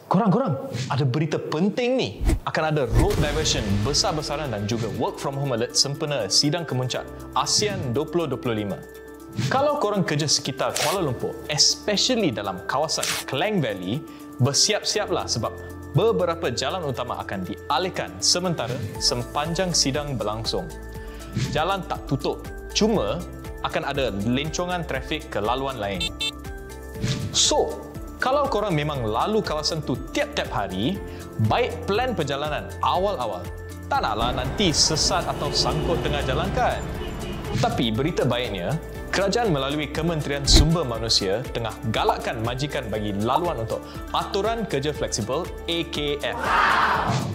Korang, ada berita penting ni. Akan ada road diversion besar-besaran dan juga work from home alert sempena sidang kemuncak ASEAN 2025. Kalau korang kerja sekitar Kuala Lumpur, especially dalam kawasan Klang Valley, bersiap-siaplah sebab beberapa jalan utama akan dialihkan sementara sepanjang sidang berlangsung. Jalan tak tutup, cuma akan ada lencongan trafik ke laluan lain. So, kalau korang memang lalu kawasan tu tiap-tiap hari, baik plan perjalanan awal-awal. Tak naklah nanti sesat atau sangkut tengah jalan kan? Tapi berita baiknya, kerajaan melalui Kementerian Sumber Manusia tengah galakkan majikan bagi laluan untuk aturan kerja fleksibel AKF.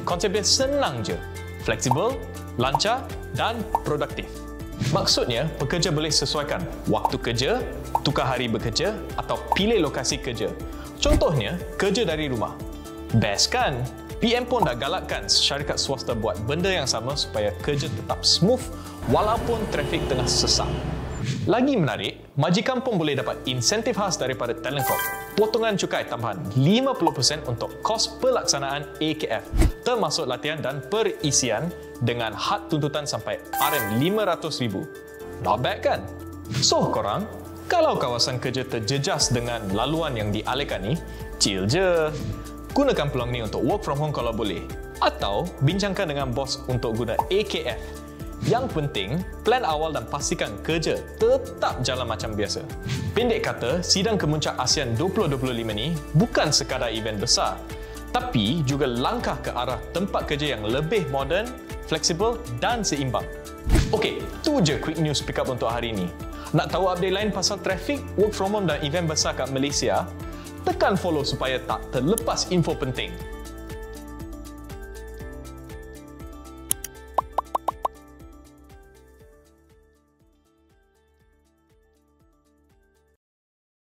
Konsepnya senang je. Fleksibel, lancar dan produktif. Maksudnya, pekerja boleh sesuaikan waktu kerja, tukar hari bekerja atau pilih lokasi kerja. Contohnya, kerja dari rumah. Best kan? PM pun dah galakkan syarikat swasta buat benda yang sama supaya kerja tetap smooth walaupun trafik tengah sesak. Lagi menarik, majikan pun boleh dapat insentif khas daripada Talent Corp. Potongan cukai tambahan 50% untuk kos pelaksanaan AKF, termasuk latihan dan perisian dengan had tuntutan sampai RM500,000. Not bad kan? So korang, kalau kawasan kerja terjejas dengan laluan yang dialihkan ni, chill je. Gunakan peluang ni untuk work from home kalau boleh. Atau bincangkan dengan bos untuk guna AKF. Yang penting, plan awal dan pastikan kerja tetap jalan macam biasa. Pendek kata, sidang kemuncak ASEAN 2025 ni bukan sekadar event besar, tapi juga langkah ke arah tempat kerja yang lebih moden, fleksibel dan seimbang. Okey, tu je quick news pick up untuk hari ini. Nak tahu update lain pasal trafik, work from home dan event besar kat Malaysia? Tekan follow supaya tak terlepas info penting.